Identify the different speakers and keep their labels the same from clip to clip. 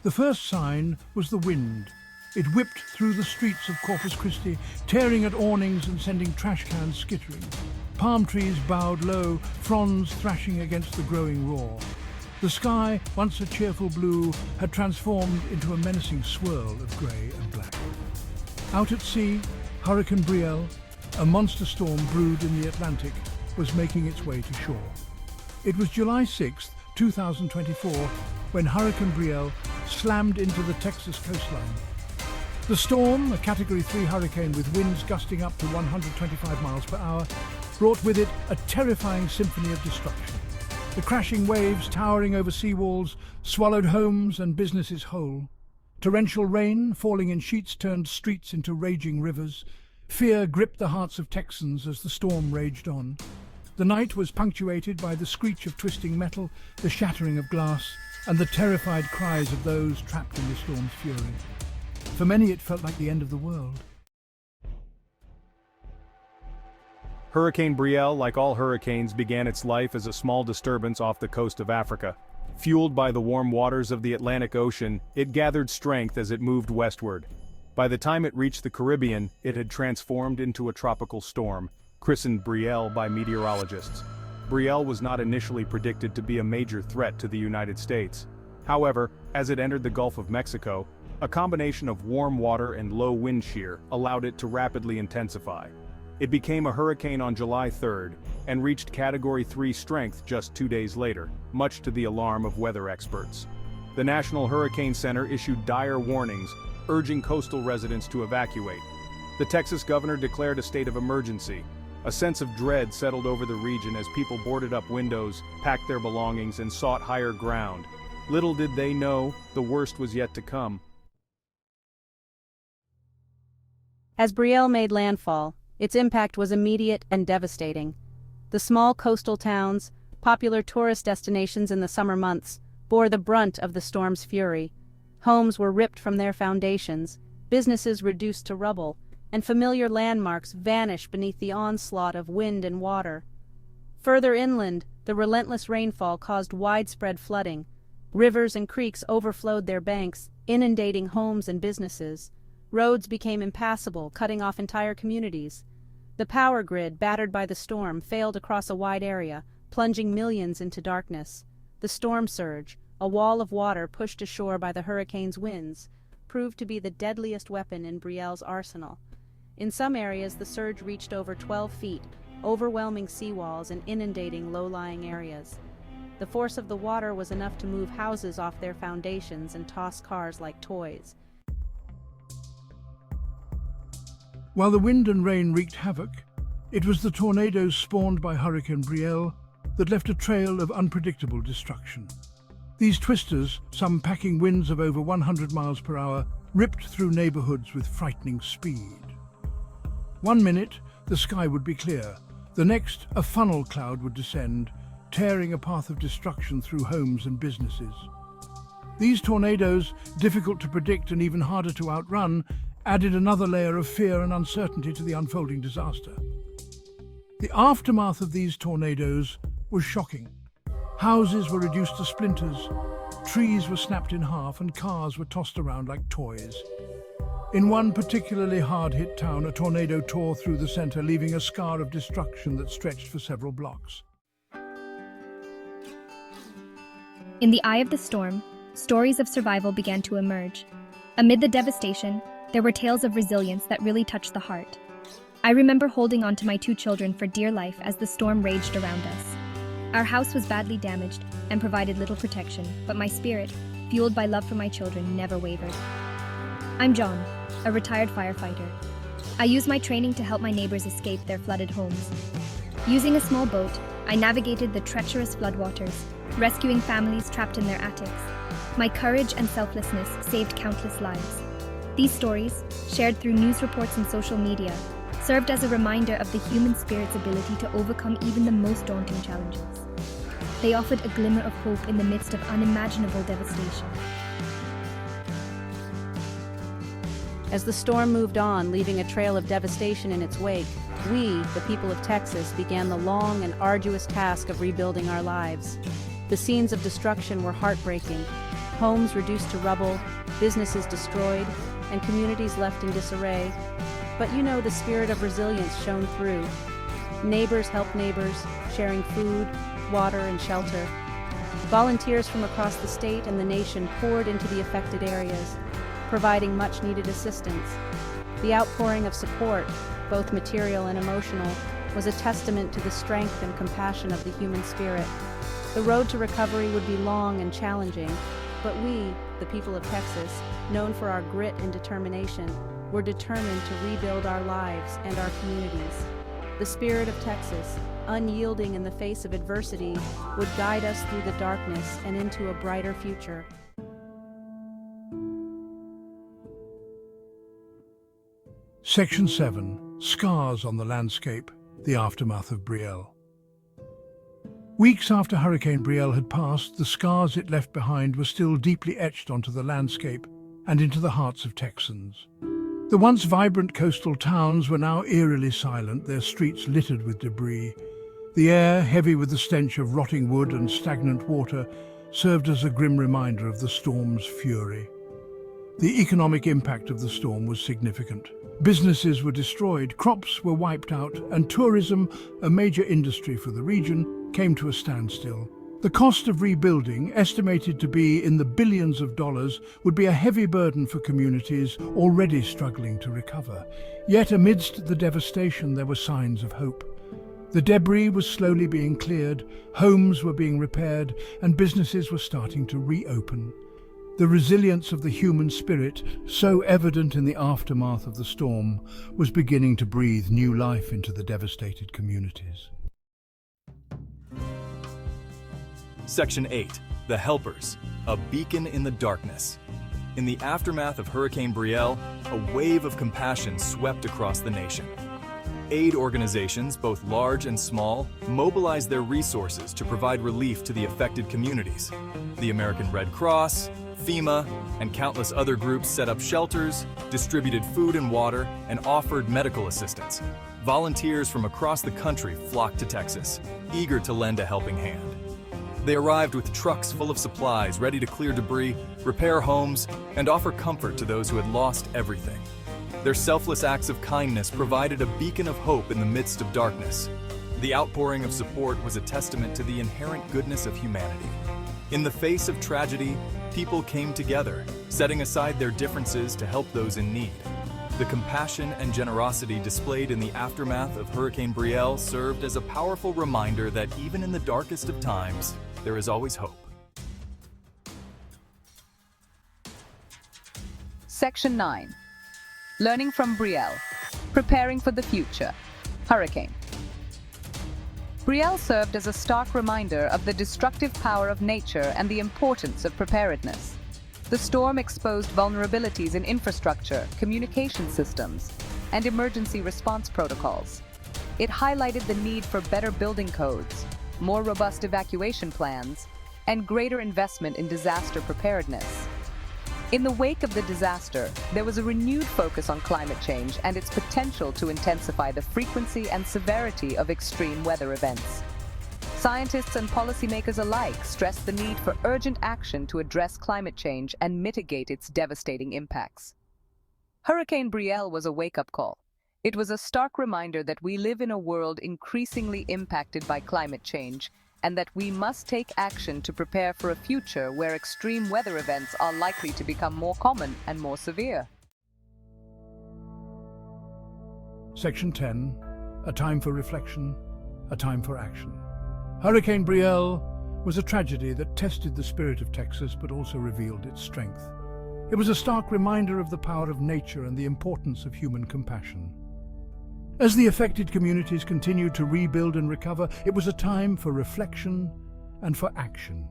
Speaker 1: The first sign was the wind. It whipped through the streets of Corpus Christi, tearing at awnings and sending trash cans skittering. Palm trees bowed low, fronds thrashing against the growing roar. The sky, once a cheerful blue, had transformed into a menacing swirl of grey and black. Out at sea, Hurricane Brill, a monster storm brewed in the Atlantic, was making its way to shore. It was July 6, 2024, when Hurricane Brill slammed into the Texas coastline. The storm, a Category 3 hurricane with winds gusting up to 125 miles per hour, brought with it a terrifying symphony of destruction. The crashing waves towering over seawalls swallowed homes and businesses whole. Torrential rain, falling in sheets, turned streets into raging rivers. Fear gripped the hearts of Texans as the storm raged on. The night was punctuated by the screech of twisting metal, the shattering of glass, and the terrified cries of those trapped in the storm's fury. For many, it felt like the end of the world.
Speaker 2: Hurricane Brill, like all hurricanes, began its life as a small disturbance off the coast of Africa. Fueled by the warm waters of the Atlantic Ocean, it gathered strength as it moved westward. By the time it reached the Caribbean, it had transformed into a tropical storm, christened Brill by meteorologists. Brill was not initially predicted to be a major threat to the United States. However, as it entered the Gulf of Mexico, a combination of warm water and low wind shear allowed it to rapidly intensify. It became a hurricane on July 3rd and reached Category 3 strength just 2 days later, much to the alarm of weather experts. The National Hurricane Center issued dire warnings, urging coastal residents to evacuate. The Texas governor declared a state of emergency. A sense of dread settled over the region as people boarded up windows, packed their belongings, and sought higher ground. Little did they know, the worst was yet to come.
Speaker 3: As Brill made landfall, its impact was immediate and devastating. The small coastal towns, popular tourist destinations in the summer months, bore the brunt of the storm's fury. Homes were ripped from their foundations, businesses reduced to rubble, and familiar landmarks vanished beneath the onslaught of wind and water. Further inland, the relentless rainfall caused widespread flooding. Rivers and creeks overflowed their banks, inundating homes and businesses. Roads became impassable, cutting off entire communities. The power grid, battered by the storm, failed across a wide area, plunging millions into darkness. The storm surge, a wall of water pushed ashore by the hurricane's winds, proved to be the deadliest weapon in Brill's arsenal. In some areas, the surge reached over 12 feet, overwhelming seawalls and inundating low-lying areas. The force of the water was enough to move houses off their foundations and toss cars like toys.
Speaker 1: While the wind and rain wreaked havoc, it was the tornadoes spawned by Hurricane Brill that left a trail of unpredictable destruction. These twisters, some packing winds of over 100 miles per hour, ripped through neighborhoods with frightening speed. 1 minute, the sky would be clear. The next, a funnel cloud would descend, tearing a path of destruction through homes and businesses. These tornadoes, difficult to predict and even harder to outrun, added another layer of fear and uncertainty to the unfolding disaster. The aftermath of these tornadoes was shocking. Houses were reduced to splinters, trees were snapped in half, and cars were tossed around like toys. In one particularly hard-hit town, a tornado tore through the center, leaving a scar of destruction that stretched for several blocks.
Speaker 4: In the eye of the storm, stories of survival began to emerge. Amid the devastation, there were tales of resilience that really touched the heart. I remember holding on to my 2 children for dear life as the storm raged around us. Our house was badly damaged and provided little protection, but my spirit, fueled by love for my children, never wavered. I'm John, a retired firefighter. I use my training to help my neighbors escape their flooded homes. Using a small boat, I navigated the treacherous floodwaters, rescuing families trapped in their attics. My courage and selflessness saved countless lives. These stories, shared through news reports and social media, served as a reminder of the human spirit's ability to overcome even the most daunting challenges. They offered a glimmer of hope in the midst of unimaginable devastation.
Speaker 3: As the storm moved on, leaving a trail of devastation in its wake, we, the people of Texas, began the long and arduous task of rebuilding our lives. The scenes of destruction were heartbreaking. homes reduced to rubble, businesses destroyed, and communities left in disarray. But the spirit of resilience shone through. Neighbors helped neighbors, sharing food, water, and shelter. Volunteers from across the state and the nation poured into the affected areas, providing much-needed assistance. The outpouring of support, both material and emotional, was a testament to the strength and compassion of the human spirit. The road to recovery would be long and challenging, but we, the people of Texas, known for our grit and determination, were determined to rebuild our lives and our communities. The spirit of Texas, unyielding in the face of adversity, would guide us through the darkness and into a brighter future.
Speaker 1: Section 7. Scars on the Landscape, the Aftermath of Brill. Weeks after Hurricane Brill had passed, the scars it left behind were still deeply etched onto the landscape and into the hearts of Texans. The once vibrant coastal towns were now eerily silent, their streets littered with debris. The air, heavy with the stench of rotting wood and stagnant water, served as a grim reminder of the storm's fury. The economic impact of the storm was significant. Businesses were destroyed, crops were wiped out, and tourism, a major industry for the region, came to a standstill. The cost of rebuilding, estimated to be in the billions of dollars, would be a heavy burden for communities already struggling to recover. Yet amidst the devastation, there were signs of hope. The debris was slowly being cleared, homes were being repaired, and businesses were starting to reopen. The resilience of the human spirit, so evident in the aftermath of the storm, was beginning to breathe new life into the devastated communities.
Speaker 5: Section 8. The Helpers, a beacon in the darkness. In the aftermath of Hurricane Brill, a wave of compassion swept across the nation. Aid organizations, both large and small, mobilized their resources to provide relief to the affected communities. The American Red Cross, FEMA, and countless other groups set up shelters, distributed food and water, and offered medical assistance. Volunteers from across the country flocked to Texas, eager to lend a helping hand. They arrived with trucks full of supplies ready to clear debris, repair homes, and offer comfort to those who had lost everything. Their selfless acts of kindness provided a beacon of hope in the midst of darkness. The outpouring of support was a testament to the inherent goodness of humanity. In the face of tragedy, people came together, setting aside their differences to help those in need. The compassion and generosity displayed in the aftermath of Hurricane Brill served as a powerful reminder that even in the darkest of times, there is always hope.
Speaker 6: Section 9. Learning from Brill. Preparing for the future. Hurricane. Brill served as a stark reminder of the destructive power of nature and the importance of preparedness. The storm exposed vulnerabilities in infrastructure, communication systems, and emergency response protocols. It highlighted the need for better building codes, more robust evacuation plans, and greater investment in disaster preparedness. In the wake of the disaster, there was a renewed focus on climate change and its potential to intensify the frequency and severity of extreme weather events. Scientists and policymakers alike stressed the need for urgent action to address climate change and mitigate its devastating impacts. Hurricane Brill was a wake-up call. It was a stark reminder that we live in a world increasingly impacted by climate change, and that we must take action to prepare for a future where extreme weather events are likely to become more common and more severe.
Speaker 1: Section 10. A time for reflection, a time for action. Hurricane Brill was a tragedy that tested the spirit of Texas but also revealed its strength. It was a stark reminder of the power of nature and the importance of human compassion. As the affected communities continued to rebuild and recover, it was a time for reflection and for action.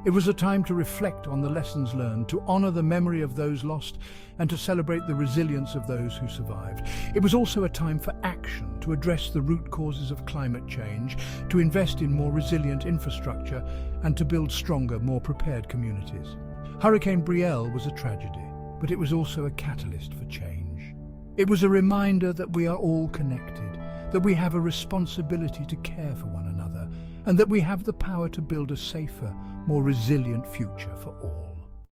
Speaker 1: It was a time to reflect on the lessons learned, to honor the memory of those lost, and to celebrate the resilience of those who survived. It was also a time for action, to address the root causes of climate change, to invest in more resilient infrastructure, and to build stronger, more prepared communities. Hurricane Brill was a tragedy, but it was also a catalyst for change. It was a reminder that we are all connected, that we have a responsibility to care for one another, and that we have the power to build a safer, more resilient future for all.